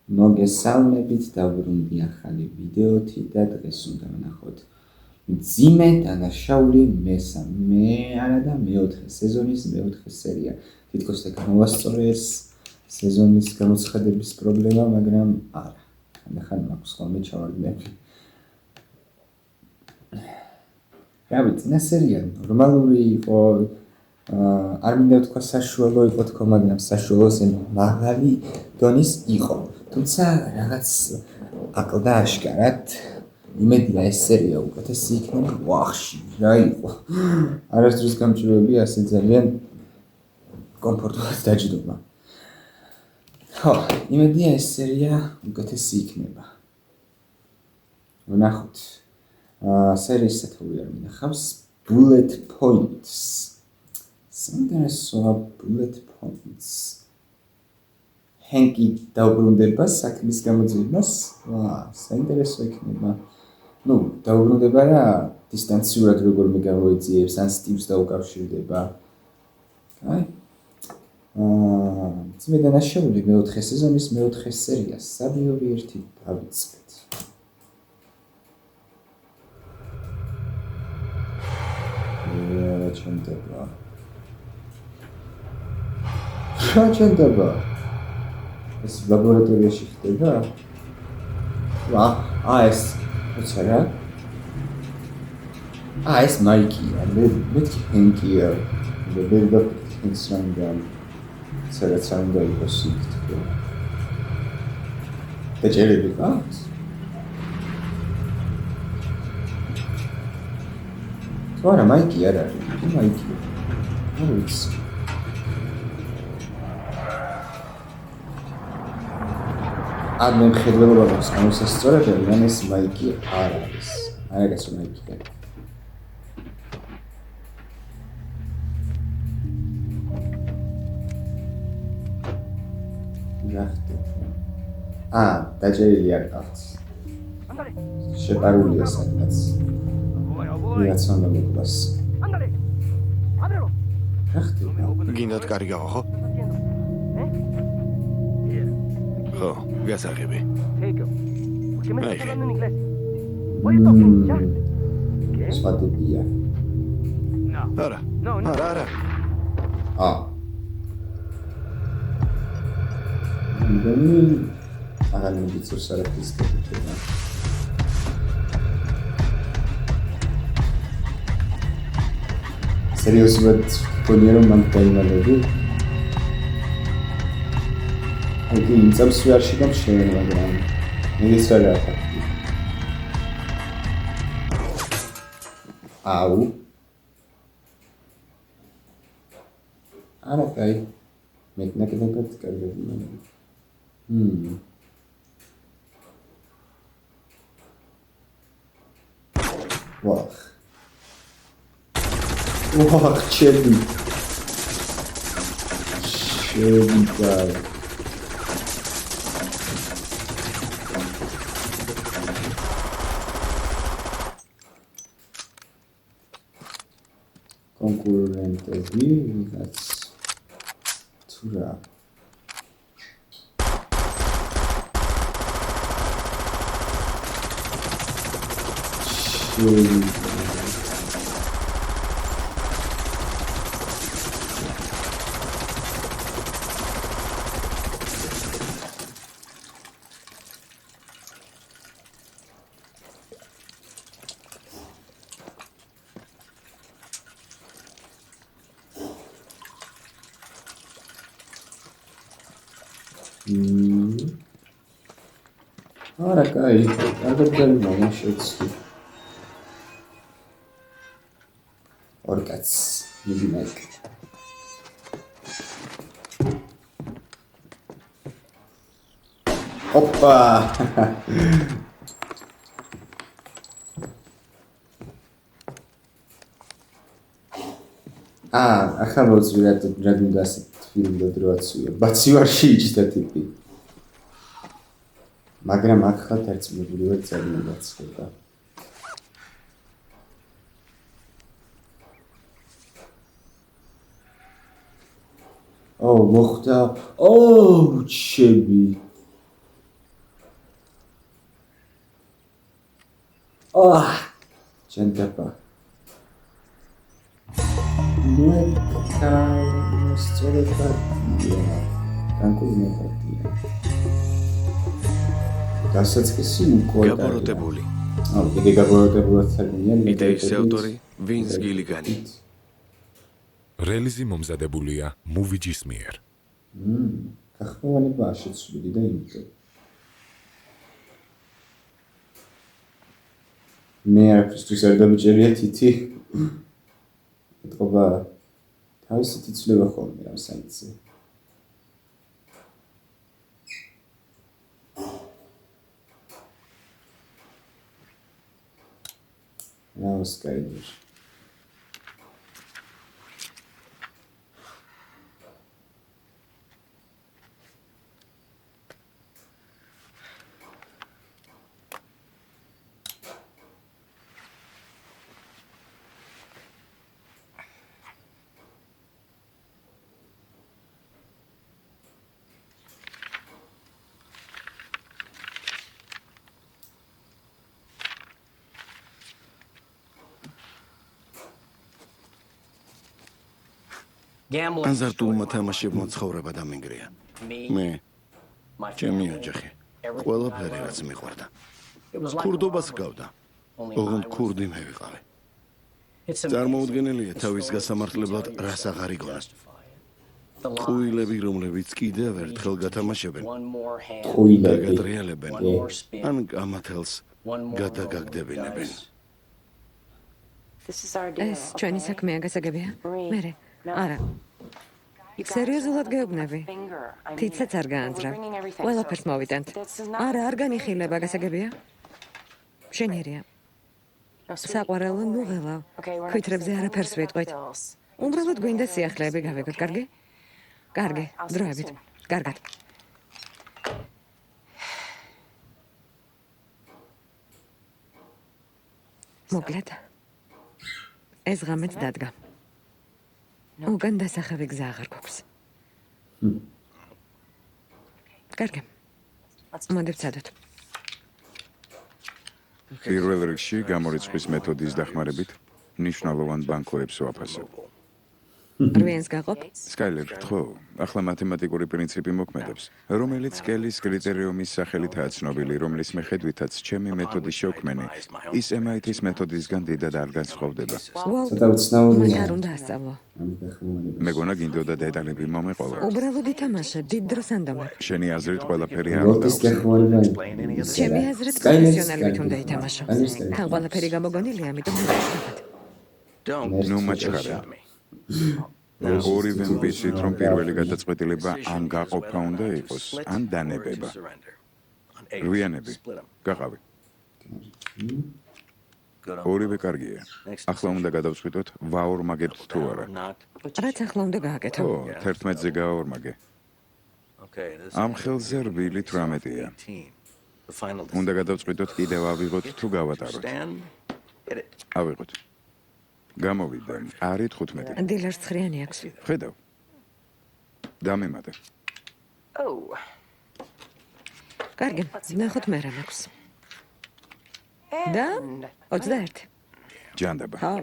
მოგესალმებით, დავრუნდი ახალი ვიდეოთი და დღეს უნდა ვნახოთ მძიმე დანაშაული მეოთხე სეზონის მეოთხე სერია. თითქოს და გამოვასწორე ეს სეზონის გამოცხადების პრობლემა, მაგრამ არა. ხანდახან მაქვს ხოლმე ჩავარდნები. რავი, წინა სერია ნორმალური იყო, არ მინდა ვთქვა საშუალო იყო თქო, მაგრამ საშუალოზე მაღალი დონის იყო. თუმცა რაღაც აკლდა აშკარად იმედია ეს სერია უკეთესი იქნება. ვახში რა იყო. არასდროს გამჭირვები ასე ძალიან კომფორტულად დაჯდომა. ხო, იმედია ეს სერია უკეთესი იქნება. ვნახოთ. სერიის სათაური არ მინახავს. Bullet Points. საინტერესოა Bullet Points. ჰენკი დაუბრუნდება საქმის გამოძიებას. საინტერესო იქნება. დაუბრუნდება რა დისტანციურად როგორმე გამოიძიებს, ან სტივს დაუკავშირდება. აი. მძიმე დანაშაული მეოთხე სეზონის მეოთხე სერია 3-2-1 დავიწყეთ. ჩანდება. ეს ლაბორატორიაში ხდება? ეს რა? ეს მაიკია, მე ჰენკია. ვერ დაფიქრე სანდან. სადაც უნდა იყოს იქ თქო. დაჭერები აქვს? თორე მაიკი არ არის, მაიკი. არ ვიცი. არ მემხედველობა მაქვს გამოსასწორებელი, ან ეს მაიკი არ არის. არაგაცო მაიკი არის. დაჭერილი არ ყავს. შეპარულია სადღაც. რაც უნდა მოკლას. გინდათ კარი გავახო? ხო, გასაღები. სვადებია. არა. აღარ მიდიცოს არაფრის გაკეთება. სერიოზულად გქონია რომ მან დაიმალები? იგი იმწავს ვერ შეგამშენე, მაგრამ მიგიც რა ფაქტი. არა, კაი. მე ნაკეთებად კარგად იმალები. ჩები კაი. კონკურენტები ვიღაც თუ რა არა, კაი, კარგად გამიმონა შეცდი. ორ კაც, მიდი მაიკ. ოპა! ახლა მოძვი რა უნდა ასეთ ფილმად რო აცვია. ბაცივარში იჯდა ტიპი. მაგრამ ახლა დარწმუნებულივარ ძალიან გაცხება. მოხდა. ჩები. ჯენდება. სწორება განკურნებადია. დასაწყისი უკვე გაბოროტებული. კიდე გაბოროტებულად საგნია. იდეის ავტორი ვინს გილიგანი. რელიზი მომზადებულია მუვიჯის მიერ. გახმოვანებაა შეცვლილი და იმიტომ. მე არაფრისთვის არ დამიჭერია თითი. ეთყობა თავისი თიცვლება ხოლმე ამ საიტზე. Now Skyler. აზარტულმა თამაშებმა ცხოვრება დამინგრია. მე, ჩემი ოჯახი, ყველაფერი რაც მიყვარდა. ქურდობას გავდა. ოღონდ ქურდი მე ვიყავი. წარმოუდგენელია თავის გასამართლებლად რას აღარ იგონა. ყუილები, რომლებიც კიდევ ერთხელ გათამაშებენ, გაგატრიალებენ, ან გამათელს გადაგაგდებინებენ. ეს ჩვენი საქმეა გასაგებია? მერე? არა. სერიოზულად გეუბნები? თითსაც არ გაანძრავ. ყველაფერს მოვიტანთ. არა, არ განიხილება გასაგებია? შენიერია. საყვარელო ნუ ღელავ. ქვითრებზე არაფერს ვიტყვით. უბრალოდ გვინდა სიახლეები გავიგოთ, კარგი? კარგი, დროებით. კარგად. მოკლედ. ეს ღამეც დადგა. უკან დასახავი გზა აღარ გვაქვს. კარგი. მოდი ვცადოთ. პირველ რიგში გამორიცხვის მეთოდის დახმარებით მნიშვნელოვან ბანკოებს ვაფასებ. რვიანს გაყოფ? სკაილერ, ხო, ახლა მათემატიკური პრინციპი მოქმედებს, რომელიც კელის კრიტერიუმის სახელითაა ცნობილი, რომლის მიხედვითაც ჩემი მეთოდის შექმენი ის MIT-ის მეთოდისგან დიდად არ განსხვავდება. ცოტა უცნაურია. მათ არ უნდა ასწავლო. მეგონა გინდოდა დეტალები მომეყოლა. უბრალოდ ითამაშე, დიდ დროს ანდომებ. შენი აზრით ყველაფერი არ როტის უნდა გახმოვანება. ჩემი აზრით პროფესიონალებით უნდა ითამაშო. თან ყველაფერი გამოგონილია, ამიტომ ნუ მაჩხარა. ორივე მბიცით, რომ პირველი გადაწყვეტილება ან გაყოფა უნდა იყოს, ან დანებება. რვიანები, გაყავი. ორივე კარგია. ახლა უნდა გადავწყვიტოთ, ვაორმაგებთ თუ არა. რაც ახლა უნდა გააკეთო. ო, 11-ზე გავაორმაგე. ამ ხელზე რბილი 18-ია. უნდა გადავწყვიტოთ, კიდევ ავიღოთ თუ გავატაროთ. ავიღოთ. გამოვიდა, არის 15. დილერს 9-იანი აქვს. ხედავ. დამემატე. კარგი, ნახოთ მე რა მაქვს. და 21. ჯანდაბა. ხო,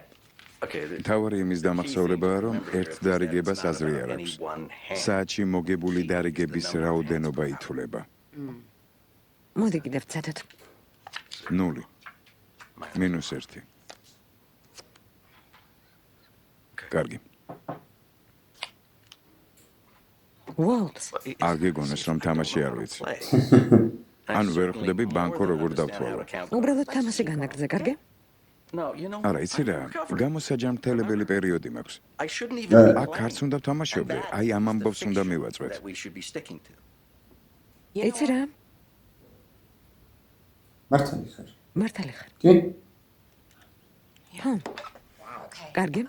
თავარი იმის დამახსოვრებაა, რომ ერთ დარიგებას აზრი არ აქვს. საათში მოგებული დარიგების რაოდენობა ითვლება. მოდი კიდევ ვცადოთ. 0 -1. კარგი. უოლტ, არ გეგონოს, რომ თამაში არ ვიცი. ან ვერ ხვდები ბანკო როგორ დავთვალო. უბრალოდ თამაში განაგრძე, კარგი? არა, იცი რა, გამოსაჯამრთელებელი პერიოდი მაქვს. აქ არც უნდა ვთამაშობდე, აი ამ ამბობს უნდა მივაწვეთ. იცი რა? მართალი ხარ. მართალი ხარ. კი? ხო. კარგი.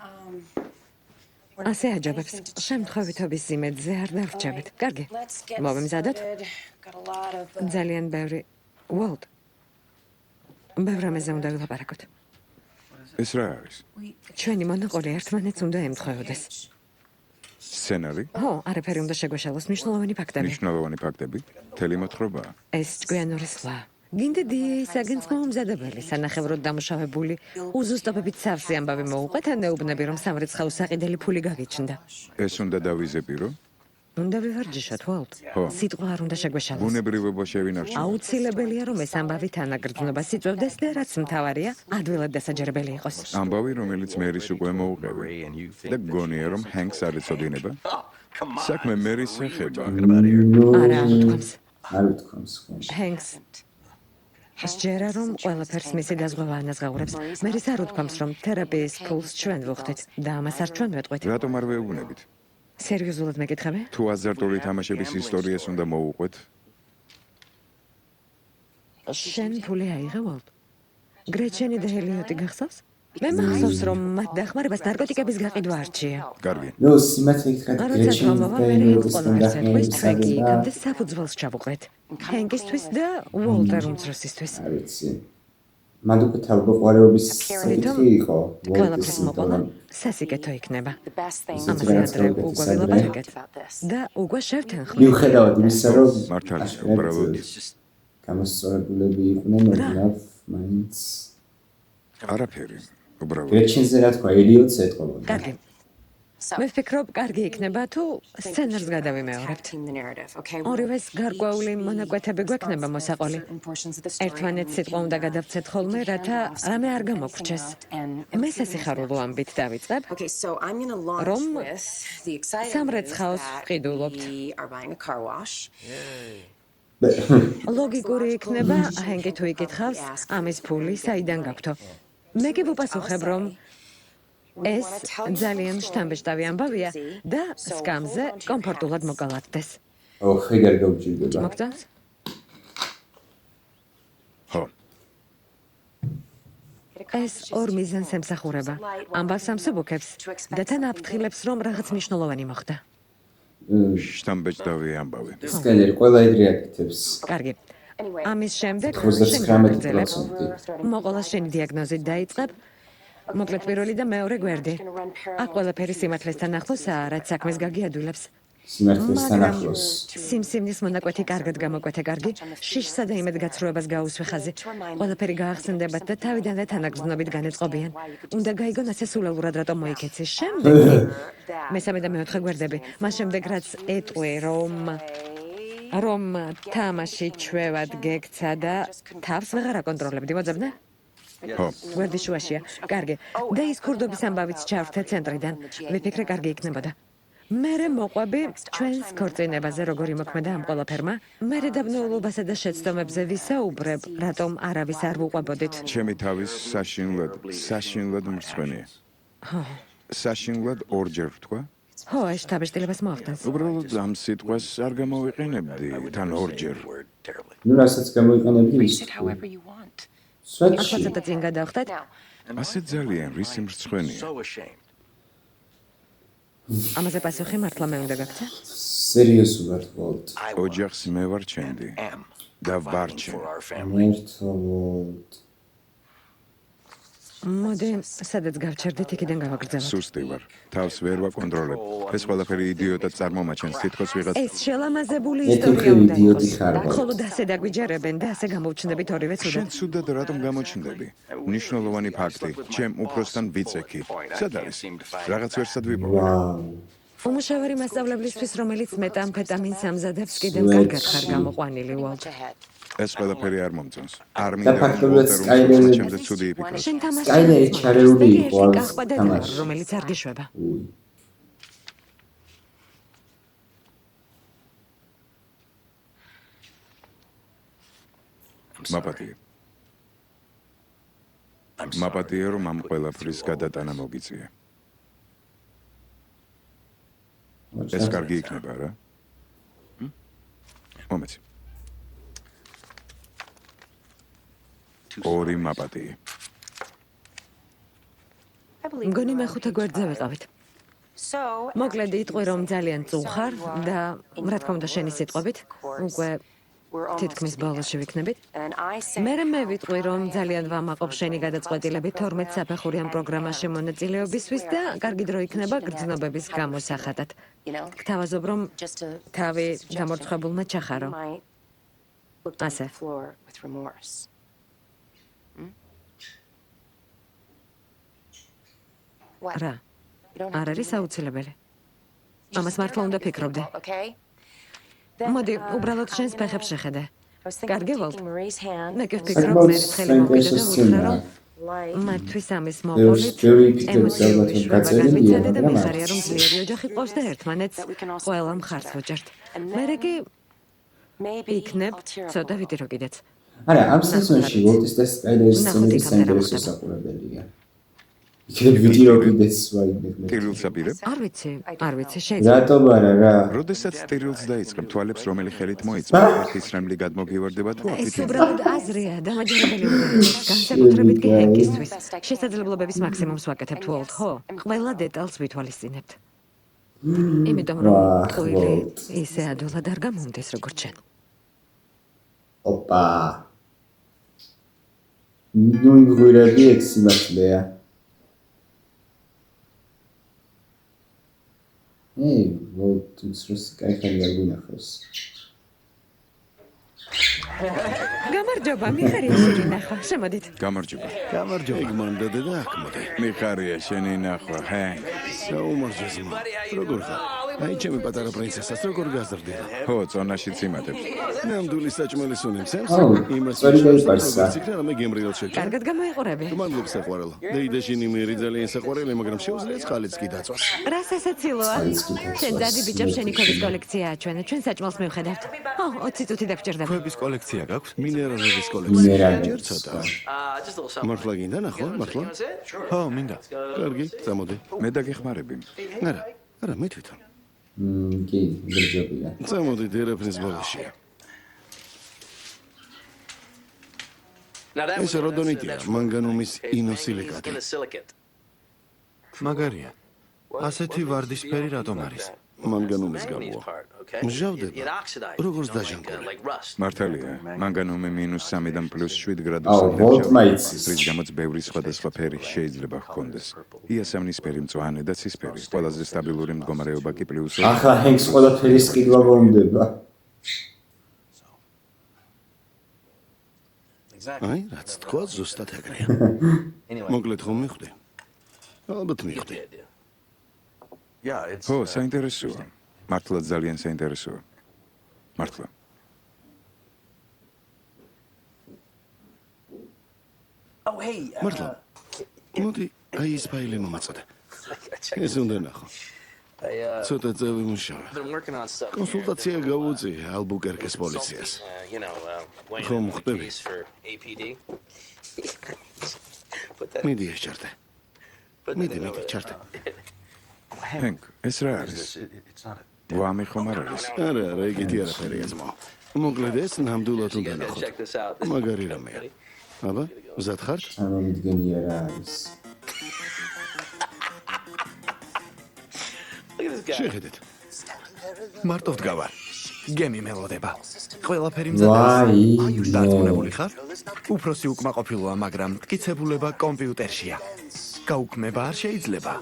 ასე აჯობებს. შემთხვევითობის იმედზე არ დავრჩებით. კარგი. მოვემზადოთ? ძალიან ბევრი. უოლტ. ბევრ რამეზე უნდა ვილაპარაკოთ. ეს რა არის? ჩვენი მონაყოლი ერთმანეთს უნდა ემთხვეოდეს. სცენარი? ხო, არაფერი უნდა შეგვეშალოს, მნიშვნელოვანი ფაქტები. მნიშვნელოვანი ფაქტები? მთელი მოთხრობაა. ეს ჭკვიანური სვლა. გინდა DEA საგენცმო მომზადებელი, სანახევროდ დამუშავებული, უზუსტობებით სავსე ამბავი მოუყვეთ, ან ეუბნები, რომ სამრეცხაოს საყიდელი ფული გაგიჩნდა. ეს უნდა დავიზეპირო? უნდა ვივარჯიშოთ, ვალტ. სიტყვა არ უნდა შეგვეშალოს. ბუნებრივობა შევინარჩუნო. აუცილებელია, რომ ეს ამბავი თანაგრძნობას იწვევდეს და რაც მთავარია, ადვილად დასაჯერებელი იყოს. ამბავი, რომელიც მერის უკვე მოუყევი. და გონია, რომ ჰენკს არ ეწოდინება? საქმე მერის ეხება. არა, არ უთქვამს. არ უთქვამს ხო. ჰენკს სჯერა, რომ ყველაფერს მისი დაზღვევა ანაზღაურებს. მერის არ უთქვამს, რომ თერაპიის ფულს ჩვენ ვუხდით და ამას არ ჩვენ ვეტყვით. რატომ არ ვეუბნებით? სერიოზულად მეკითხები? თუ აზარტული თამაშების ისტორიას უნდა მოუყვეთ? შენ ფული აიღე, ვალტ. გრეჩენი და ჰელიოტი გახსოვს? მე მახსოვს, რომ მათ დახმარებას ნარკოტიკების გაყიდვა არჩია. კარგი. ნუ სიმართლე გითხრათ როცა გრეჩენი თამავა და მე ინგლისთან ყველაფერს დახმარების ეთქვით, ჩვენი საგება იქამდე საფუძველს ჩავუყრეთ. ჰენკისთვის და უოლტერ უმცროსისთვის. არ ვიცი. მან უკვე თავგოყარების რითომ საკითხი იყო ყველაფრის მოყოლა სასიკეთო იქნება. ისეთი ამაზე რაღაც ადრე გაუკეთეს უკვე ადრე. ვილაპარაკეთ და უკვე შევთანხმდით. მიუხედავად იმისა, რომ მართალია, აშკარად უბრალოდ გამოსწორებულები იყვნენ, მაგრამ მაინც არაფერი. უბრალოდ გრეჩენზე რა თქვა, ელიოტს ეთყობოდა. კარგი. მე ვფიქრობ, კარგი იქნება თუ სცენარს გადავიმეორებთ. ორივეს გარკვეული მონაკვეთები გვექნება მოსაყოლი. ერთმანეთს სიტყვა უნდა გადავცეთ ხოლმე, რათა რამე არ გამოგვრჩეს. მე სასიხარულო ამბით დავიწყებ, რომ სამრეცხაოს ვყიდულობთ. ლოგიკური იქნება, ჰენკი თუ იკითხავს, ამის ფული საიდან გაგვთო. მე კი ვუპასუხებ, რომ ეს ძალიან შთამბეჭდავი ამბავია და სკამზე კომფორტულად მოგალათდეს. ოხ, ეგარ გავჭირდება. მოგწონს? ხო. ეს ორ მიზანს ემსახურება. ამბავს ამსუბუქებს და თან აფრთხილებს, რომ რაღაც მნიშვნელოვანი მოხდა. შთამბეჭდავი ამბავი. სკენერი ყველა ეგრე აკეთებს. კარგი. ამის შემდეგ 99%. მოყოლა შენი დიაგნოზით დაიწყებ. მოკლედ პირველი და მეორე გვერდი. აქ ყველაფერი სიმართლესთან ახლოსაა, რაც საქმეს გაგიადვილებს. სიმართლესთან ახლოს. სიმსივნის მონაკვეთი კარგად გამოკვეთე, კარგი. შიშსა და იმედ გაცრუებას გაუსვე ხაზი. ყველაფერი გაახსენდებათ და თავიდანვე თანაგრძნობით განეწყობიან. უნდა გაიგონ ასე სულელურად რატომ მოიქეცი. შემდეგი მესამე და მეოთხე გვერდები. მას შემდეგ რაც ეტყვი, რომ თამაში ჩვევად გექცა და თავს ვეღარ აკონტროლებდი, მოძებნე? ხო. გვერდის შუაშია. კარგი. და ის ქურდობის ამბავიც ჩავრთე ცენტრიდან. ვიფიქრე, კარგი იქნებოდა. მერე მოყვები ჩვენს ქორწინებაზე, როგორ იმოქმედა ამ ყველაფერმა. მერე დაბნეულობასა და შეცდომებზე ვისაუბრებ, რატომ არავის არ ვუყვებოდით. ჩემი თავის საშინლად მრცხვენია. საშინლად ორჯერ ვთქვა? ხო, ეს შთაბეჭდილებას მოახდენს. უბრალოდ ამ სიტყვას არ გამოვიყენებდი, თან ორჯერ. ნუ რასაც გამოიყენებდი ის. სვეტში. ახლა ცოტა წინ გადავხდეთ. ასე ძალიან რისი მრცხვენია. ამაზე პასუხი მართლა მე უნდა გაქცე? სერიოზულად ვოლტ. ოჯახს მე ვარჩენდი და ვარჩენ. მერთოდ. მოდი, სადაც გავჩერდით, იქიდან გავაგრძელოთ. სუსტი ვარ. თავს ვერ ვაკონტროლებ. ეს ყველაფერი იდიოტად წარმომაჩენს, თითქოს ვიღაც ეს შელამაზებული მე ისტორია თვითონ უნდა იდიოტი იყოს. ხარ, ვარ. ხოლო ასე დაგვიჯერებენ და ასე გამოვჩნდებით ორივე შენ ცუდად. ცუდად რატომ გამოჩნდები? მნიშვნელოვანი ფაქტი, ჩემ უფროსთან ვიცექი. სად არის? რაღაც ვერსად ვიპოვე. ვაუ. უმუშავარი მასწავლებლისთვის, რომელიც მეტამფეტამინს ამზადებს, კიდევ კარგად ხარ გამოყვანილი, ვალტ. ეს ყველაფერი არ მომწონს. არ და მინდა ფაქტობრივად რომ სკაილერი- ჩემზე ცუდი იფიქროს. შენ თამაში სკაილერი ჩარეული იყო ამ კახბადად, თამაშში. რომელიც არ გიშვება. უი. მაპატია რომ ამ ყველაფრის გადატანა მოგიწია. ეს კარგი იქნება რა? მომეცი. ორი მაპატი. მგონი მეხუთე გვერდზე ვიყავით. მოკლედ იტყვი, რომ ძალიან წუხარ და რა თქმა უნდა შენი სიტყვებით, უკვე თითქმის ბოლოში ვიქნებით. მე ვიტყვი, რომ ძალიან ვამაყობ შენი გადაწყვეტილებით 12 საფეხური ამ პროგრამაში მონაწილეობისთვის და კარგი დრო იქნება გრძნობების გამოსახატად. გთავაზობ, რომ თავი გამორცხებულმა ჩახარო. ასე. რა? არ არის აუცილებელი. ამას მართლა უნდა ფიქრობდე. მოდი, უბრალოდ შენს ფეხებს შეხედე. კარგი ვალთ. მე კი ვფიქრობ, მე ხელი მოვიდე და უთხრა, რომ მათთვის ამის მოყოლით ემოციური შვება გამიცადე და მიხარია, რომ ძლიერი ოჯახი ყავს და ერთმანეთს ყველა მხარს ვუჭერთ. მერე კი იქნებ ცოტა ვიდი რო კიდეც. არა, ამ სეზონში ვოლტის და სპაიდერის სცენები საინტერესო საყურებელია. იქნებ ვიდეო კიდეც ვაიმე. ტირილს აპირებ? არ ვიცი, შეიძლება. რატომ არა რა? როდესაც ტირილს დაიწყებ თვალებს, რომელი ხელით მოიწვა, ის რამლი გადმოგივარდება თუ ეს აფიქრებ? უბრალოდ აზრია, დამაჯერებელი უდიდესის, განსაკუთრებით კი ჰენკისთვის. შესაძლებლობების მაქსიმუმს ვაკეთებთ უოლთ, ხო? ყველა დეტალს ვითვალისწინებთ. იმიტომ რომ ყვილი ისე ადვილად არ გამომდის, როგორც შენ. ოპა. ნუ იმღვრები ექსიმატლეა. ვოლტის როს кайხალი არ გვინახავს. გამარჯობა, მიხარია შენი ნახვა, შემოდით. გამარჯობა. გამარჯობა. ეგმანდა და აქ მოდი. მიხარია შენი ნახვა, ჰენკ. საუმარჯო ზიმა. როგორ ხარ? აი ჩემი პატარა პრინცესას როგორ გაზრდილი? ხო, წონაშიც იმატებს. ნამდვილი საჭმელი სუნემსებს? იმას სწორი დაიპარსა. მე გემრიელ შეჭა. კარგად გამოიყურები. მადლობა საყვარელო. დეიდაში ნიმერი ძალიან საყვარელი, მაგრამ შეუძლია წყალიც კი დაწვას. რას ასაცილოა? შენ დადი ბიჭებს შენი ქების კოლექცია აჩვენე, ჩვენ საჭმელს მივხედავთ. 20 წუთი დაგჭირდება. ქვების კოლექცია გაქვს? მინერალების კოლექცია. მინერალების. ჯერ ცოტა. მართლა გინდა ნახო, მართლა? ხო, მინდა. კარგი, წამოდი. მე დაგეხმარები. არა, მე თვითონ. კი, გერჯობია. წამოდი დერაფნის ბოლოშია. ეს როდონიტია, მანგანუმის ინოსილიკატი. მაგარია. ასეთი ვარდისფერი რატომ არის? მანგანუმის გამოა. მჟავდება, როგორც დაჟანგული. მართალია, მანგანუმი -3-დან +7 აუ, გრადუსამდე ვოლტმა იცის. რის გამოც ბევრი სხვადასხვა ფერი შეიძლება ჰქონდეს. იასამნისფერი, მწვანე და ცისფერი, ყველაზე სტაბილური მდგომარეობა კი +2. ახლა ჰენკს ყველაფერი სყიდვა მომდება. აი, რაც თქვა, ზუსტად ეგრეა. მოკლედ ხომ მიხვდი? ალბათ მიხვდი. ხო, საინტერესოა. მართლა ძალიან საინტერესოა. მართლა. მართლა. მოდი, აი ეს ფაილი მომაწოდე. ეს უნდა ნახო. ცოტა წევი მუშაობა. კონსულტაცია გავუწიე ალბუკერკეს პოლიციას. ხომ ხვდები? მიდი ეჩართე. მიდი, ჩართე. ჰენკ, ეს რა არის? ვამი ხომ არ არის? არა, ეგეთი არაფერია ძმო. მოკლედ ეს ნამდვილად უნდა ნახოთ. მაგარი რამეა. აბა, მზად ხართ? წარმომიდგენია რა არის. შეხედეთ. მარტო ვდგავარ. გემი მელოდება. ყველაფერი მზად ვაი, დარწმუნებული ხარ? უფროსი უკმაყოფილოა, მაგრამ მტკიცებულება კომპიუტერშია. გაუქმება არ შეიძლება.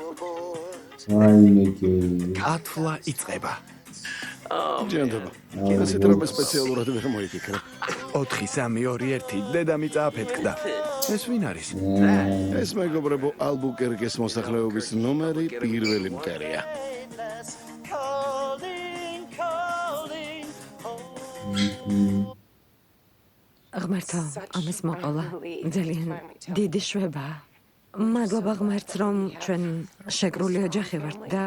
ვაიმე კი. ათვლა იწყება. ჯანდაბა. ასეთ რამე სპეციალურად ვერ მოიფიქრე. 4 3 2 1 დედამიწა აფეთქდა. ეს ვინ არის? ეს მეგობრებო ალბუკერკეს მოსახლეობის ნომერი პირველი მტერია. ღმერთო, ამას მოყოლა. ძალიან დიდი შვებაა. მადლობა ღმერთს, რომ ჩვენ შეკრული ოჯახი ვართ და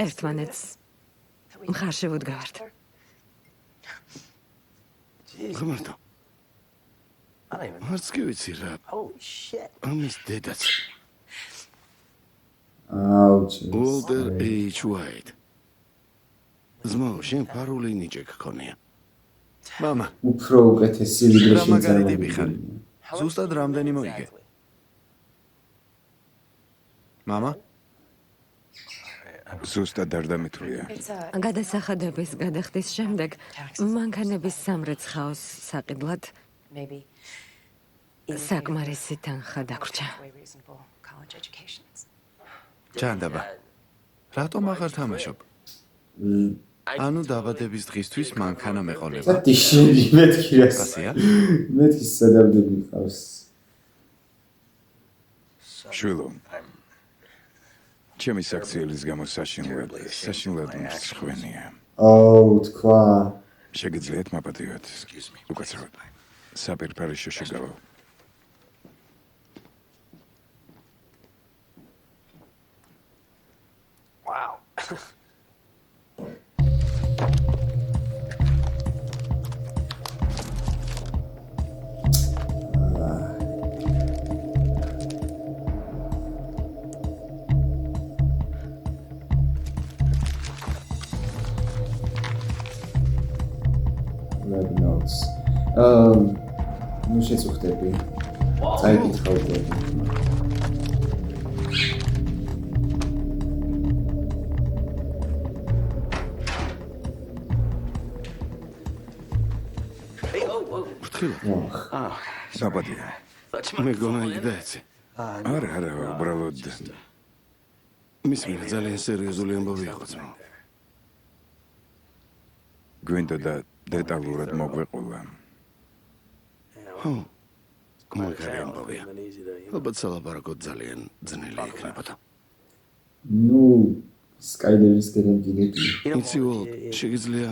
ერთმანეთს მხარში ვუდგავართ. ღმერთო. არც კი ვიცი რა. ამის დედაც. აუჩი. Walter H. White. ზმო, შენ ფარული ნიჭი გქონია. მამა, უფრო უკეთესი ვიდრე რა მაგარი ტიპი ხარ? შენ. ზუსტად რამდენი მოიგე? მამა? ზუსტად არ დამეთვლია. გადასახადების გადახდის შემდეგ მანქანების სამრეცხაოს საყიდლად საკმარისი თანხა დაგვრჩა. ჯანდაბა. რატომ აღარ თამაშობ? ანუ დაბადების დღისთვის მანქანა მეყოლება. სათი შენი მეთქი რას ასია? მეთქი სადაბდები ყავს შვილო ჩემი საქციელის გამო საშინლად მრცხვენია. აუ თქვა შეგიძლიათ მაპატიოთ უკაცრავად საპირფარეშო შეგავა. Red notes. ნუ შეწუხდები. წაიკითხავ უკვე. საპატია. მეგონა იგდაეცი. არა, უბრალოდ მის მიერ ძალიან სერიოზული ამბავი იყო ძმა. გვინდა და დეტალურად მოგვეყოლა. ხო. მაგარი ამბავია. ალბათ სალაპარაკო ძალიან ძნელი იქნებოდა. ნუ სკაილერის გადამგიდები. იცი ვალ, შეგიძლია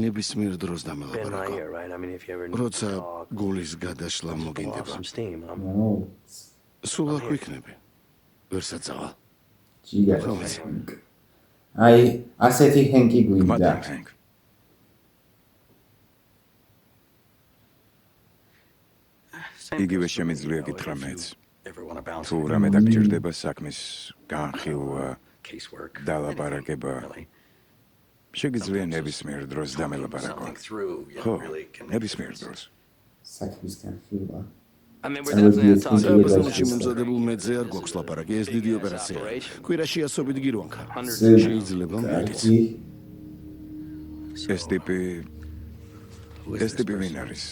ნებისმიერ დროს დამელაპარაკო. როცა გულის გადაშლა მოგინდება. აუ სულ არ გვიქნები. ვერ საწავალ. ჯიგარ. აი ასეთი ჰენკი გვინდა. მადლ ჰენკ. იგივე შემიძლია გითხრა მეც. თუ რამე დაგჭირდება საქმის განხილვა, დალაპარაკება, შეგიძლია ნებისმიერ დროს დამელაპარაკო. ხო, ნებისმიერ დროს. საქმის განხილვა. საფასურში მომზადებულ მეძე არ გვაქვს ლაპარაკი, ეს დიდი ოპერაციაა. კვირაში ასობით გირვანქა. შეიძლება მიდიც. ეს ტიპი ვინ არის?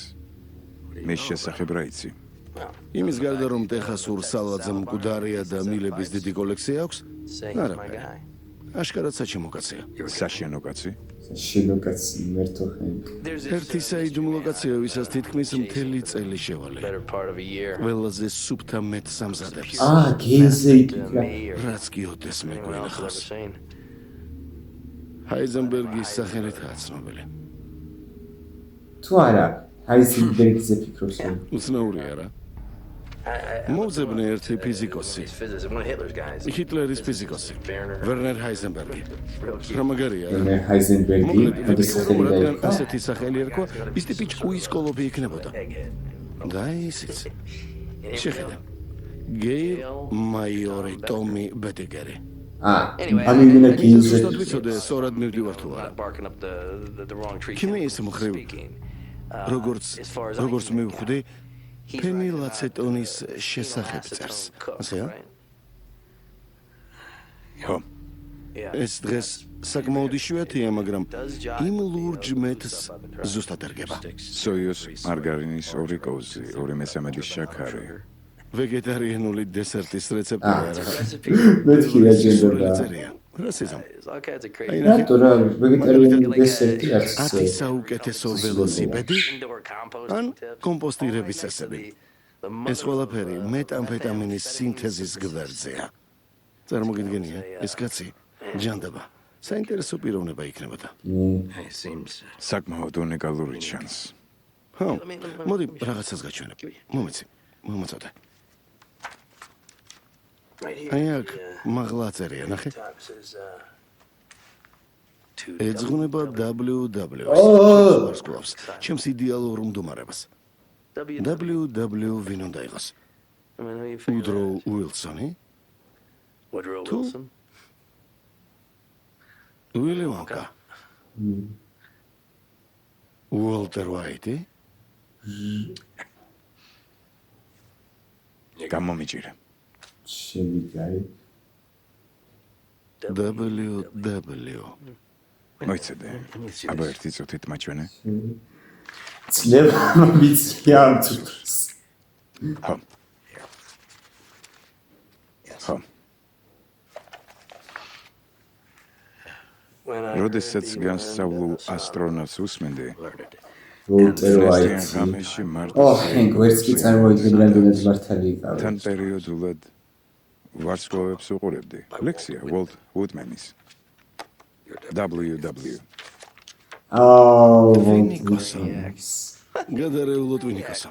მის შესახებ რა იცი? იმის გარდა რომ ტეხასურ სალაძემ მკვდარია და მილების დიდი კოლექცია აქვს, არაფერი. აშკარად საჩემო კაცია. საშენო კაცი? შენოკაცი მერთო ჰენკ. ერთი საიდუმლო კაცია, ვისაც თითქმის მთელი წელი შევალე. ყველაზე სუფთა მეტს ამზადებს. გეიზე იფიქრა. რაც კი ოდეს მეგვინახავს. ჰაიზენბერგის სახელითაა ცნობილი. თუ არა ჰაიზენბერგზე ფიქრობს რომ უცნაურია რა. მოვძებნე ერთი ფიზიკოსი. ჰიტლერის ფიზიკოსი. ვერნერ ჰაიზენბერგი. რა მაგარია რა. მე ჰაიზენბერგი მოდი სახელი რადგან დაერქვა. ასეთი სახელი ერქვა, ის ტიპი ჭკუის კოლოფი იქნებოდა. და ისიც. შეხედე. გეილ მაიორი ტომი ბეტიგერი. ამინა გეიზე ზუსტად ვიცოდე, სწორად მივდივარ თუ არა. ქიმიის მხრივ როგორც მივხვდი, ფენილაცეტონის შესახებ წერს. ასეა? ხო. ეს დღეს საკმაოდ იშვიათია, მაგრამ იმ ლურჯ მეტს ზუსტად ერგება. სოიოს მარგარინის 2 კოვზი, 2/3 შაქარი. ვეგეტარიანული დესერტის რეცეპტი არა. მეთქი აჯენდა. რასიზამ. რატო რა ვეგეტარიანული დესერტი არის? 10 საუკეთესო ველოსიპედი ან კომპოსტირების წესები. ეს ყველაფერი მეტამფეტამინის სინთეზის გვერდზეა. წარმოგიდგენია, ეს კაცი ჯანდაბა. საინტერესო პიროვნება იქნებოდა. საკმაოდ უნიკალური ჩანს. ხო, მოდი რაღაცას გაჩვენებ. მომეცი, მომაწოდე. აი აქ მაღლა წერია, ნახე. ეძღვნება WW-ს. ჩემს იდეალურ მდგომარებას. WW ვინ უნდა იყოს? უდრო უილსონი? თუ უილი ვონკა? უოლტერ ვაიტი? გამომიჭირე. შევიგარი. WW. მოიცადე. აბა ერთი წუთით მაჩვენე. წლება მიცია ამ წუთს. ხო. ხო. როდესაც განსწავლულ ასტრონავტს usმენდი, ვოლტერ წესდიან ვაიტი. ღამეში მარტო ოჰ, ჰენკ ვერც კი წარმოიდგენ რამდენად მართალი იყავი. თან პერიოდულად ვარსკვლავებს უყურებდი. ლექსია ვოლტ უდმენის. WW. აუ, ვინიკოსო. ვოლტ. გადარეულოთ ვინიკოსო.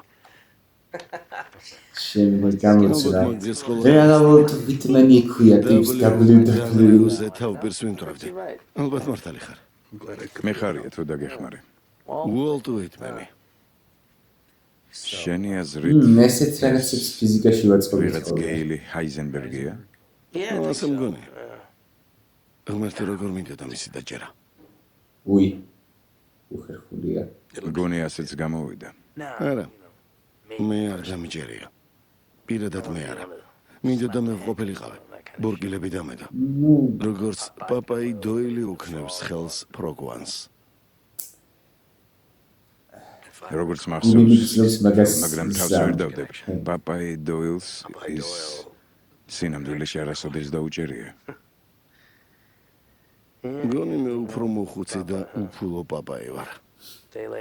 შემდგომ გამოცდა. ალბათ მაგ სკოლა- რა ვოლტ ვიტმენი ქვია ტიპს WW. ზე თავპირს ვიმტვრევდი. ალბათ მართალი ხარ. მე ხარია თუ დაგეხმარე. უოლტ უიტმენი. შენი აზრით ესეც რაღაცებს ფიზიკაში ვაწყობთ. ვიღაც გეილი ჰაიზენბერგია? ასე მგონია. ღმერთი როგორ მინდოდა მისი დაჯერა. უი. უხერხულია. მგონი ასეც გამოვიდა. არა. მე არ გამიჯერია. პირადად მე არა. მინდოდა მე ყოფილიყავი. ბორკილები დამედო. როგორც პაპაი დოილი უქნევს ხელს პროგვანს. როგორც მიმიცნობს მახსოვს, მაგას მაგრამ თავს ვერ დავდებ. პაპაი დოილს ის სინამდვილეში არასოდეს დაუჭერია. მგონი მე უფრო მოხუცი და უფულო პაპაი ვარ.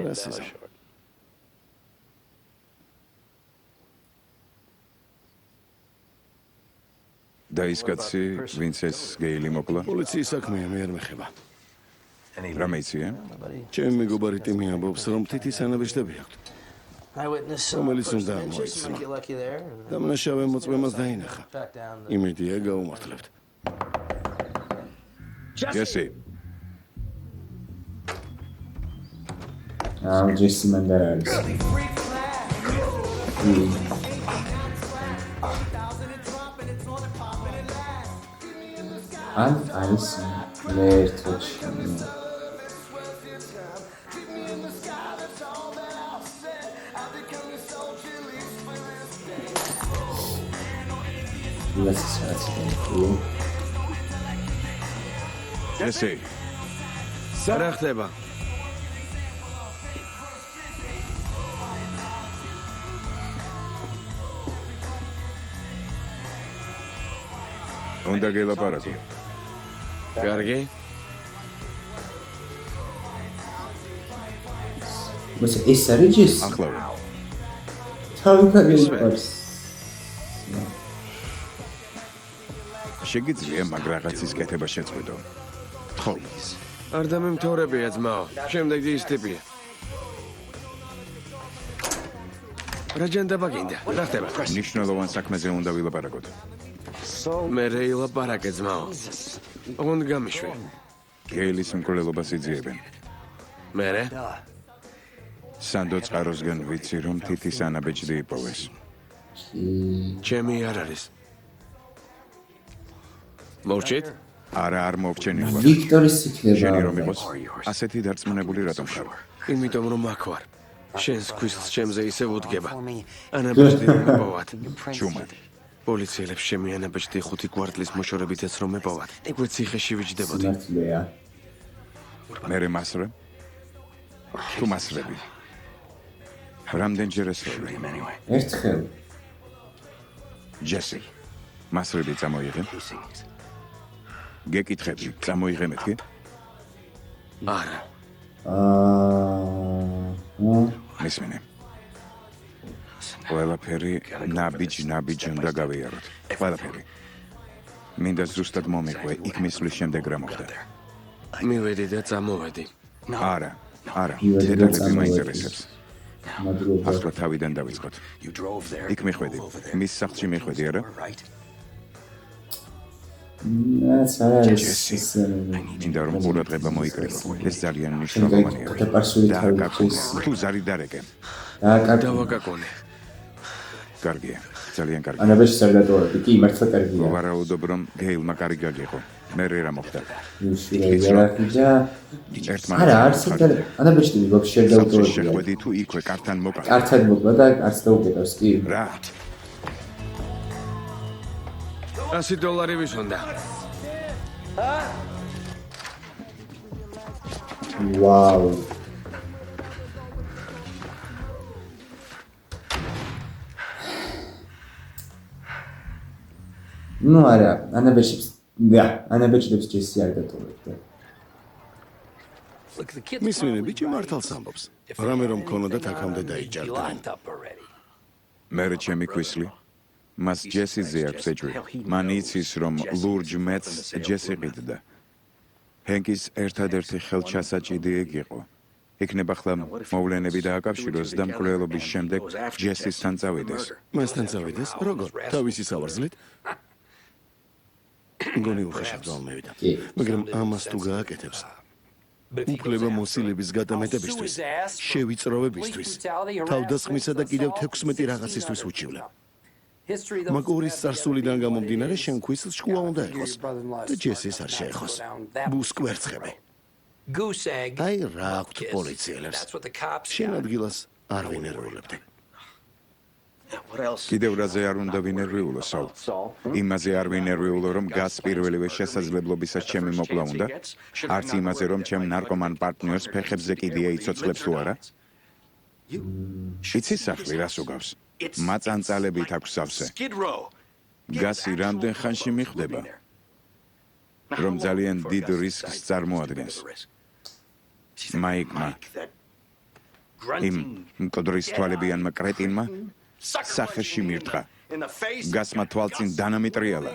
რასიზმი. და ის კაცი, ვინც ეს გეილი მოკლა, პოლიციის საქმეა, მე არ მეხება. რა მეიცია? ჩემი მეგობარი ტიმი ამბობს, რომ თითის ანაბეჭდები აქვთ. რომელიც უნდა აღმოიცნო. დამნაშავე მოწმემას დაინახა. იმედია გაუმართლებთ. ჯესი, აუ, ჯესი მანდარ არის. ან არის მე ერთოჩი. ლასის რაც ჯესი, რა ხდება? უნდა გელაპარაკო. კარგი? ეს არის ჯესი? ახლავე. თავი კარგარის. შეგიძლია მაგ რაღაცის კეთება შეწყვეტო. ხო, არ დამემთავრებია ძმაო. შემდეგი ის ტიპია. რა ჯანდაბა გინდა? რა ხდება? ნიშნულოვან საქმეზე უნდა ვილაპარაკოთ. მე რეილაპარაკე ძმაო. ოღონდ გამიშვი. გეილის მკვლელობას იძიებენ. მერე? სანდო წყაროსგან ვიცი, რომ თითის ანაბეჭდი იპოვეს. ჩემი არ არის. მოვჭით? არა, არ მოგჩენი ხარ. ვიქტორის შენი რომ იქნება. იყოს, ასეთი დარწმუნებული რატომ ხარ? იმიტომ რომ აქ ვარ. შენს ქვისს ჩემზე ისე ვუდგება. ანაბეჭდი რომ მოპოვათ. ჩუმად. პოლიციელებს შემიანაბეჭდი 5 კვარტლის მოშორებითაც რომ მოპოვათ. უკვე ციხეში ვიჯდებოდი. მართლია. მერე მასრე? თუ მასრები? რამდენჯერ ესროლე? ერთხელ. ჯესი, მასრები წამოიღე? გეკითხები, წამოიღე მეთქი? არა. მისმენე. ყველაფერი ნაბიჯ უნდა გავიაროთ. ყველაფერი. მინდა ზუსტად მომიყვე, იქ მისვლის შემდეგ რა მოხდა. მივედი და წამოვედი. არა, მივედი და დეტალები წამოვედი. მაინტერესებს. მადლობა. ახლა თავიდან დავიწყოთ. იქ მიხვედი, მის სახლში მიხვედი, არა? რაც არ არის. ჯესი. ესე. მინდა რომ ყურადღება მოიკრიბო. ეს ძალიან მნიშვნელოვანია. გადაპარსული თავი დააკაკუნე. ჯესი. თუ ზარი დარეკე. დააკარგე. დავაკაკონე. კარგია, ძალიან კარგია. ანაბეჭდს არ დატოვებდი. კი, მართლა კარგია. ვარაუდობ, რომ გეილმა კარი გაგიყო. მე რა მოხდა? იარაღი და ერთმანეთს არა, არსებდა ანაბეჭდი ვაფშე არ დაუტოვებია. შეხვედი თუ იქვე კართან მოკლა. კართან მოკლა და არც დაუკეტავს, კი. რა? $100 ვის უნდა? ვაუ. ნუ არა, ანაბეჭდებს ჯესი არ დატოვებდა. მისმინე ბიჭი მართალს ამბობს. რამე რომ ქონოდათ აქამდე დაიჭარდნენ. მერე ჩემი ქვისლი მას ჯესიზე აქვს ეჭვი. მან იცის რომ ლურჯ მეტს ჯესი ყიდდა. ჰენკის ერთადერთი ხელჩასაჭიდი ეგ იყო. იქნება ხლა მოვლენები დააკავშიროს და მკვლელობის შემდეგ ჯესისთან წავიდეს. მასთან წავიდეს? როგორ? თავისი სავარძლით? გონი უხეშად გამოვიდა. მაგრამ ამას თუ გააკეთებს, უფლება მოსილების გადამეტებისთვის, შევიწროვებისთვის, თავდასხმისა და კიდევ 16 რაღაცისთვის უჩივლებ. მაგურის წარსულიდან გამომდინარე, შენ ქვისლს შკუა უნდა იყოს და ჯესის არ შეეხოს. ბუსკვერცხები. აი რა აქვთ პოლიციელებს. შენ ადგილას არ ვინერვულებდი. კიდევ რაზე არ უნდა ვინერვიულო, სოლ? იმაზე არ ვინერვიულო, რომ გას პირველივე შესაძლებლობისას ჩემი მოკლა უნდა? არც იმაზე, რომ ჩემ ნარკომან პარტნიორს ფეხებზე კიდია იცოცხლებს თუ არა? იცი სახლი რას უგავს? მაწანწალებით აქვს სავსე. გასი რამდენ ხანში მიხვდება, რომ ძალიან დიდ რისკს წარმოადგენს. მაიკმა, იმ მკვდრის თვალებიანმა კრეტინმა სახეში მირთხა. გასმა თვალწინ დანამიტრიალა.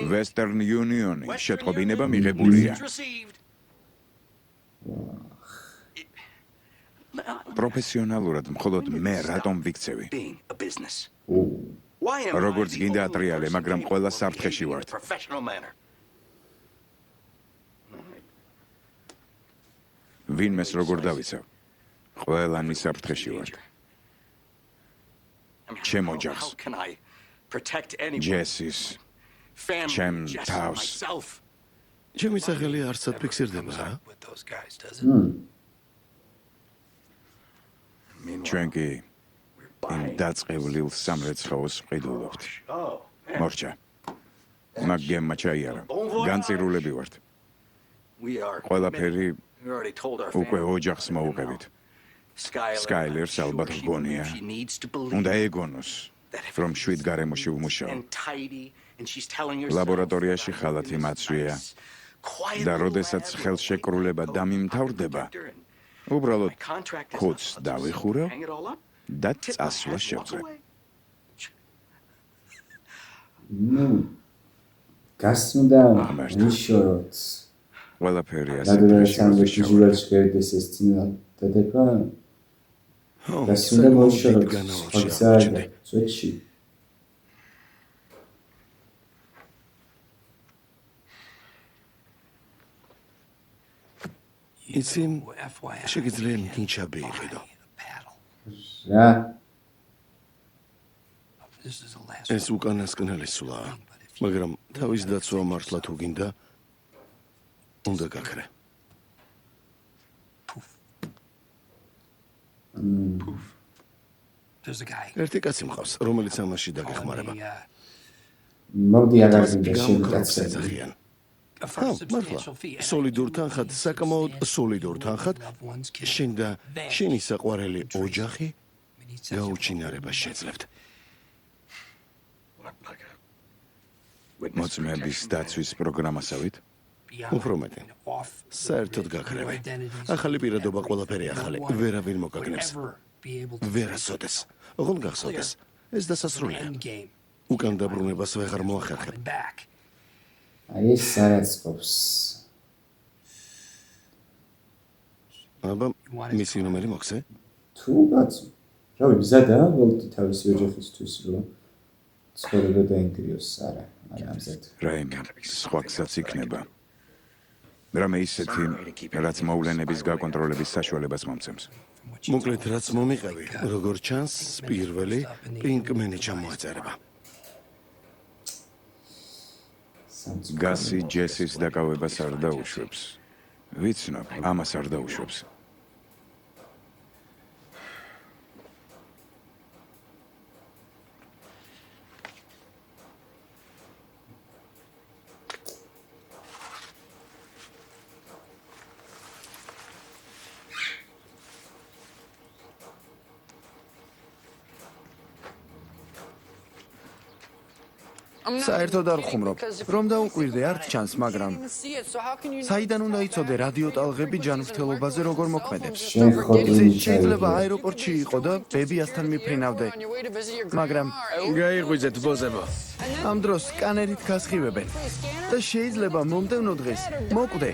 ვესტერნ იუნიონი შეტყობინება მიღებულია. პროფესიონალურად მხოლოდ მე რატომ ვიქცევი? როგორც გინდა ატრიალე, მაგრამ ყველა საფრთხეში ვართ. ვინმეს როგორ დავიცავ? ყველანი საფრთხეში ვართ. ჩემ ოჯახს, ჯესის, ჩემ თავს. ჩემი სახელი არცად ფიქსირდება რა? ჩვენ კი იმ დაწყევლილ სამრეცხაოს ყიდულობთ. მორჩა. მაგ გემმა ჩაიარა. განწირულები ვართ. ყველაფერი უკვე ოჯახს მოუყევით. სკაილერს ალბათ გონია. უნდა ეგონოს, რომ შვიდ გარემოში უმუშაო. ლაბორატორიაში ხალათი მაცვია და როდესაც ხელშეკრულება დამიმთავრდება, უბრალოდ კოდს დავიხურევ და წასვლა შევძებ. გასმდა მიშოროთ. ყველაფერი ასე გადაასამდე ჯიჟულას შეგდეს ეს წინა დადება. გასმდა მიშოროთ. ხალხსა სვეტში. იცი, შეგიძლია ნიჩაბი იყიდო. რა? ეს უკანასკნელი სულაა, მაგრამ თავის დაცვა მართლა თუ გინდა, უნდა გაქრე. ერთი კაცი მყავს, რომელიც ამაში დაგეხმარება. მოდი აღარ გინდა შევიკაცე. მართლა, სოლიდურ თანხად, საკმაოდ სოლიდურ თანხად, შენ და შენი საყვარელი ოჯახი გაუჩინარებას შეძლებთ. მოწმეების დაცვის პროგრამასავით? უფრო მეტი. საერთოდ გაქრევე. ახალი პირადობა ყველაფერი ახალი. ვერავინ მოგაგნებს. ვერასოდეს. ოღონდ გახსოვდეს. ეს დასასრულია. უკან დაბრუნებას ვეღარ მოახერხებ. აი ეს სარაცხობს. აბა, მისი ნომერი მოგცე? თუ კაცო. რავი, მზადაა ვოლტი თავისი ოჯახისთვის, რომ ცხოვრება დაინგრიოს, არა ამზად. რაიმე, სხვა გზაც იქნება. რამე ისეთი, რაც მოვლენების გაკონტროლების საშუალებას მომცემს. მოკლედ, რაც მომიყევი, როგორ ჩანს, პირველი პინკმენი ჩამოაწერება. გასი ჯესის დაკავებას არ დაუშვებს. ვიცნობ, ამას არ დაუშვებს. საერთოდ არ ხუმრობ. რომ დაუკვირდე, არც ჩანს, მაგრამ საიდან უნდა იცოდე რადიო ტალღები ჯანმრთელობაზე როგორ მოქმედებს? შენ ხოთი შეიძლება აეროპორტში იყო და ბებიასთან მიფრინავდე. მაგრამ გაიღვიძეთ ბოზებო. ამ დროს სკანერით გასხივებენ და შეიძლება მომდევნო დღეს მოკვდე.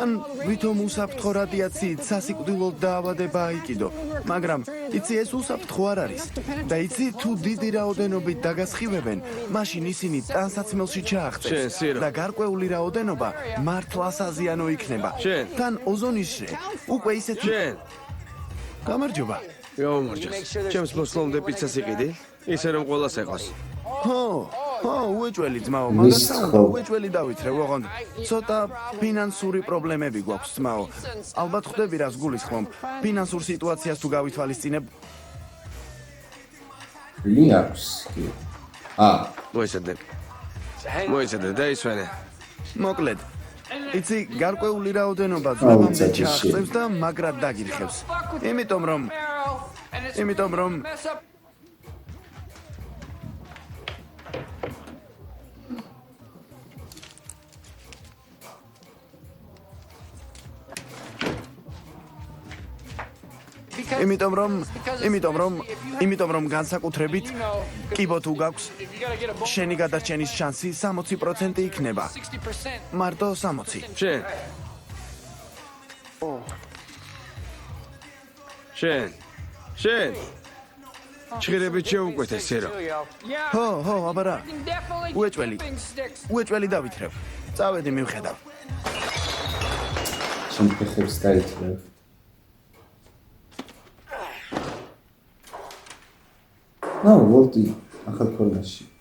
ან ვითომ უსაფრთხო რადიაციით სასიკვდილოდ დაავადება აიკიდო. მაგრამ იცი ეს უსაფრთხო არ არის. და იცი თუ დიდი რაოდენობით დაგასხივებენ, მაშინ ისინი ტანსაცმელში შენ, ჩააღწევს სირო. და გარკვეული რაოდენობა მართლა საზიანო იქნება. შენ. თან ოზონისში უკვე ისეთი შენ გამარჯობა. გაუმარჯოს. ჩემს მოსლომდე პიცას იყიდი? ისე რომ ყველას ეყოს. ხო, უეჭველი ძმაო, მის მაგას უნდა ხო. უეჭველი დავითრე, ოღონდ ცოტა ფინანსური პრობლემები გვაქვს, ძმაო. ალბათ ხვდები რას გულისხმობ. ფინანსურ სიტუაციას თუ გავითვალისწინებ, ლი აქვს კი მოიცადე დაისვენე. მოკლედ. იცი, გარკვეული რაოდენობა ძმებამდე უცადი ჩააღწევს და მაგრად დაგირხევს. იმიტომ რომ იმიტომ რომ განსაკუთრებით კიბო თუ გაქვს შენი გადარჩენის შანსი 60% იქნება. მარტო 60. შენ ჭირებით შეუკვეთე სირო. ხო, აბა რა. უეჭველი დავითრევ. წავედი მივხედავ. შენ ფეხებს დაითრევ ვოლტი ახალ ფორმაში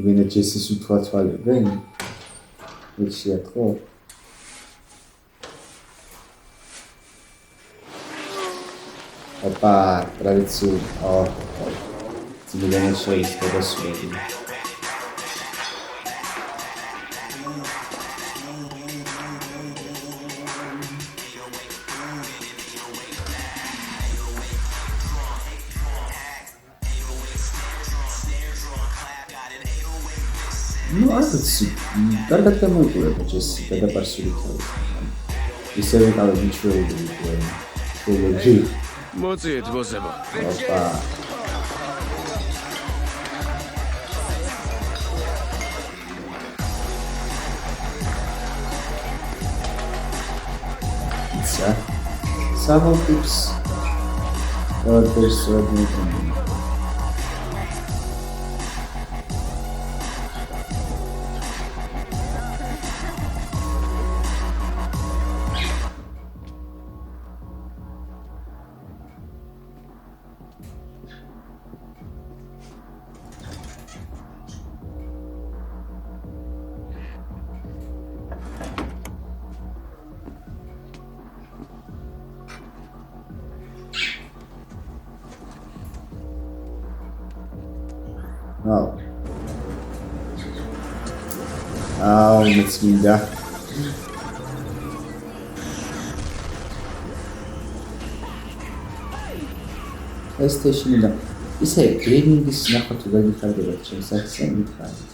იმენა ჯესის უთვალთვალებენ ეჩიათ ხო ოპა ტრადიციულ ძმიდან შეიძლება დასვედი არცი კარგად გამოიყურება ჯესი გადაპარსული თავი ისევე კალე მიჩვეულები მოწიეთ ბოსებო. ოპა ისა სამოხიფს ორდერსოდი მეც მინდა ეს თეშინა ისე გეიმინგის ნახოთ თუ გაგიხარდებათ ჩემს აქცია მითხარით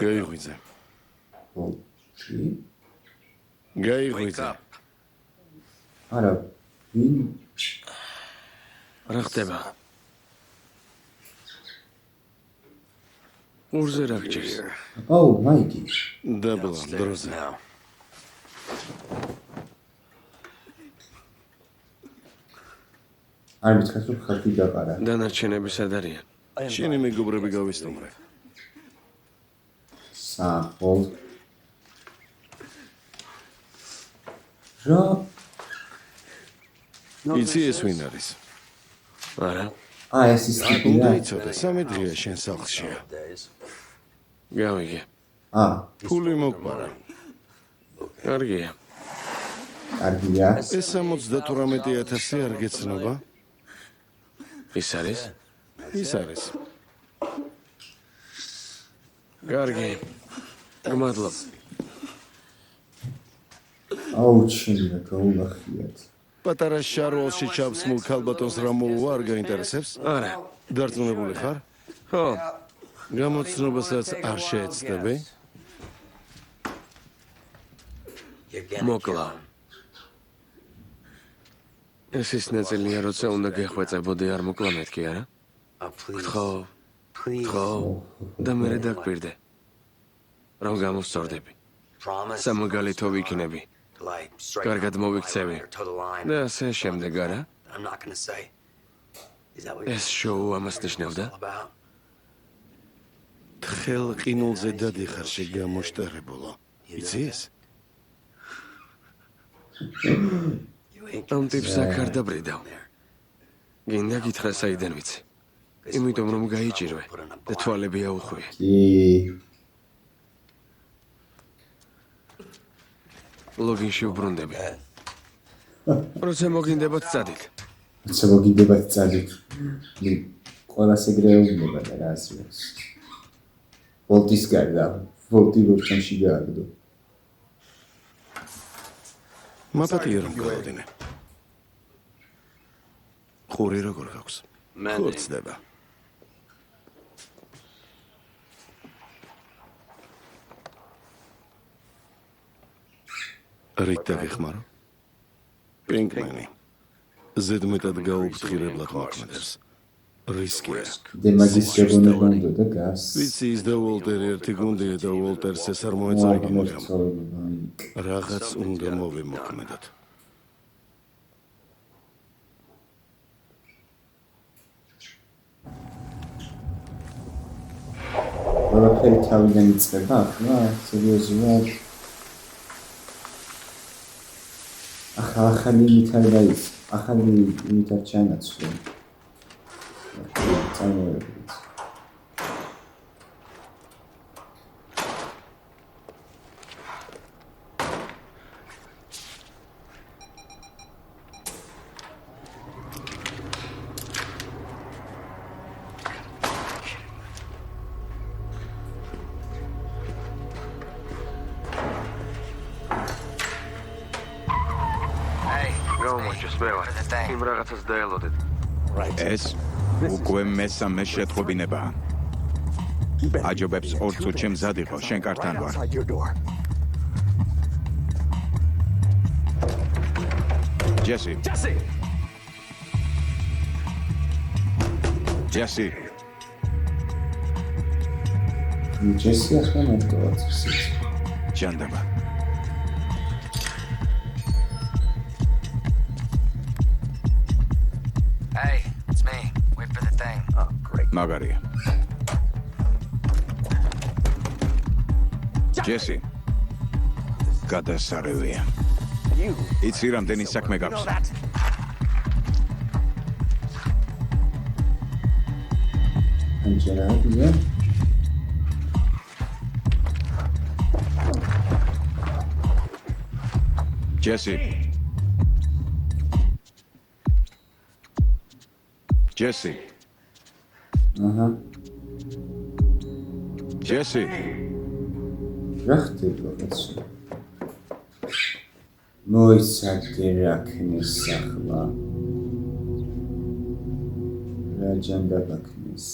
გაიღვიძე. გაიღვიძე. არა ვინ რა ხდება? ურზე რა გჭირს? მაიკი დაბლა დროზე. არ მითხრათ რომ ხალხი გაყარა. დანარჩენები სად არიან? შენი მეგობრები გავისტუმრე. სამყოლ. რა იცი ეს ვინ არის? არა. ეს ის უნდა ტიპია. იცოდე, სამი დღეა შენ სახლშია. გავიგე. ფული მოგვარა. კარგია. კარგია. ეს 78,000 არ გეცნობა? ის არის? ის არის. კარგი. მადლობა. აუჩინია გაულახიათ. პატარა შარვალში ჩავსმულ ქალბატონს რა მოუვა არ გაინტერესებს? არა. დარწმუნებული ხარ? ხო. გამოცნობასაც არ შეეცდები? მოკლა. ეს ის ნაწილია, როცა უნდა გეხვეწებოდი არ მოკლა მეთქი, არა? ხო. ხო. და მე დაგპირდე. რომ გამოსწორდები. სამოგალითო ვიქნები. კარგად მოვიქცევი. და ასე შემდეგ, არა? ეს შოუ ამას ნიშნავდა? თხელ ყინულზე დადიხარ შეგამოშტერებულო. იცი ეს? ამ ტიპს აქ არ დაბრიდავ. გინდა გითხრა საიდან ვიცი. იმიტომ რომ გაიჭირვე და თვალები აუხვია. ლოგინში უბრუნდები. როცა მოგინდებათ წადით. როცა მოგინდებათ წადით. ყველას ეგრეუნება და რა ასეც. ვოლტის გარდა, ვოლტი ვორჩანში გააგდო. მაპატია რომ გავოდინე. ხური როგორ გაქვს? ხორცდება. რით დაგეხმარო? პინკმენი. ზედმეტად გაუფრთხილებლად მოქმედებს. რისკია. დემაგის შეგონება უნდა და გას. ვიცი ის და უოლტერი ერთი გუნდია და უოლტერს ეს არ მოეწარგინია. რაღაც უნდა მოვიმოქმედოთ. ყველაფერი თავიდან იწყება, ახლა სერიოზულად. ახალი იმით არ გაიც, ახალი იმით არ ჩანაცვლე. წამოერგეთ. იმ რაღაცას დაელოდეთ. ეს უკვე მესამე შეტყობინებაა. აჯობებს 2 წუთში მზად იყო, შენ კართან ვარ. ჯესი. ჯესი ახლა მოვდივართ. ჯანდაბა. მაგარია. ჯესი. გადასარევია. იცი რამდენი საქმე გაქვს? ანჯერადია. ჯესი. ჯესი. აჰა. ჯესი. რა ხდება კაცო? მოიცადე რა ქნის ახლა. რა ჯანდაბა ქნის.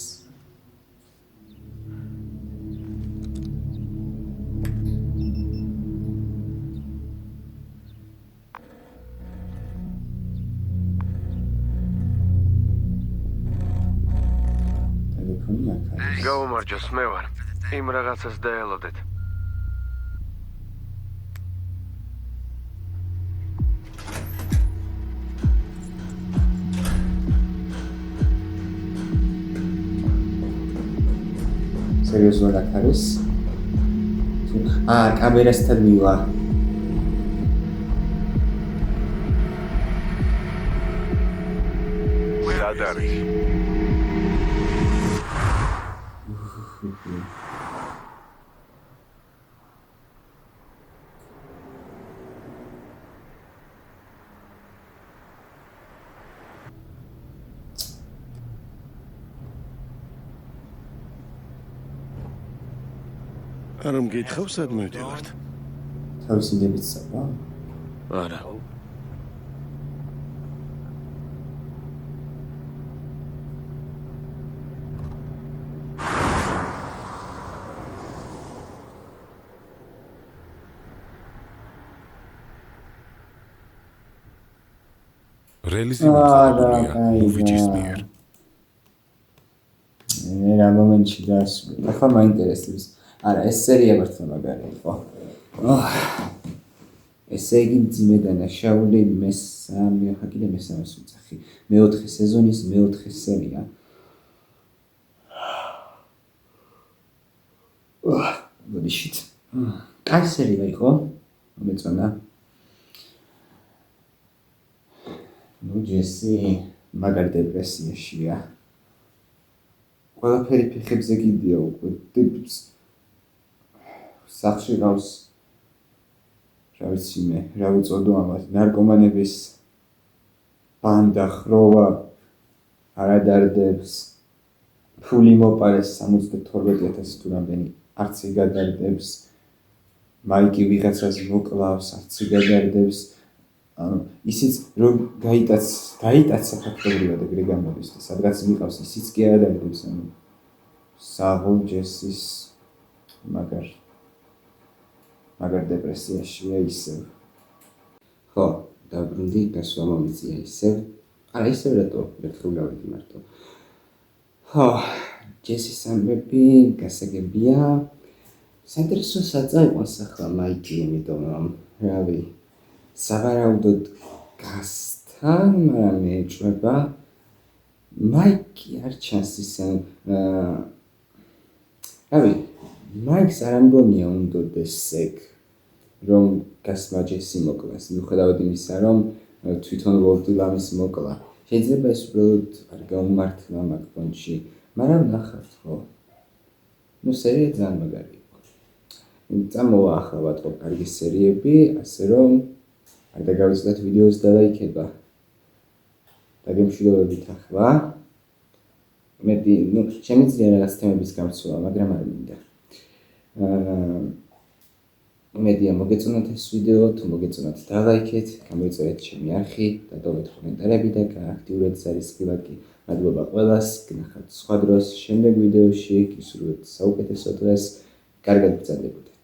გაუმარჯოს, მე ვარ. იმ რაღაცას დაელოდეთ. სერიოზულად არის. კამერასთან მივა. სად არის? არ მგითხავ სად მივდივართ? თავისი ნებით საბა. არა. რელიზი მომზადებულია მუვიჯის მიერ. რა მომენტში დასრულდა. ახლა მაინტერესებს. არა, ეს სერია მართლა მაგარი იყო. ესე იგი მძიმე დანაშაული მესამე ვიწახი. მეოთხე სეზონის მეოთხე სერია. ბოდიშით. კაი სერია იყო. მომეწონა. ჯესი მაგარი დეპრესიაშია. ყველაფერი ფეხებზე გიდია უკვე. სახში ყავს რა ვიცი მე, რა ვიწოდო ამას, ნარკომანების ბანდა ხროვა არადარდებს, ფული მოპარეს 72,000 თუ რამდენი, არც იგადარდებს, მაიკი ვიღაცას მოკლავს, არც იგადარდებს, ისიც რომ გაიტაცა ფაქტობრივად ეგრე გამოდის და სადღაც მიყავს, ისიც კი არადარდებს, საღოლ ჯესის მაგარ დეპრესიაშია ისევ. ხო, დაბრუნდი, გასვლა მომიწია ისევ. არა, ისევ რატო, ერთხელ გავიდი მარტო. ხო, ჯესის ამბები გასაგებია. საინტერესო საწაიყვანს ახლა მაიკი, იმიტომ რომ, რავი, სავარაუდოდ გასთან, მაგრამ ეჭვება. მაიკი არ ჩანს ისე, რავი, მაიკს არ ამგონია უნდოდეს ეგ, რომ გასმა ჯესი მოკლას, მიუხედავად იმისა, რომ თვითონ ვოლტი ლამის მოკლა. შეიძლება ეს უბრალოდ არ გაუმართლა მაგ პონჩი, მაგრამ ნახავთ, ხო? სერია ძალიან მაგარი იყო. წამოვა ახლა ვატყობ კარგი სერიები, ასე რომ არ დაგავიწყდეთ ვიდეოს დალაიქება. დაგემშვიდობებით ახლა. შემიძლია რაღაც თემების გამცვლა, მაგრამ არ მინდა. მედია მოგეწონათ ეს ვიდეო, თუ მოგეწონათ დალაიქეთ, გამოიწერეთ ჩემი არხი, დატოვეთ კომენტარები და გააქტიურეთ ზარისხილაკი. მადლობა ყველას, გნახავთ სხვა დროს, შემდეგ ვიდეოში, გისურვებთ საუკეთესო დღეს, კარგად ბრძანდებოდეთ.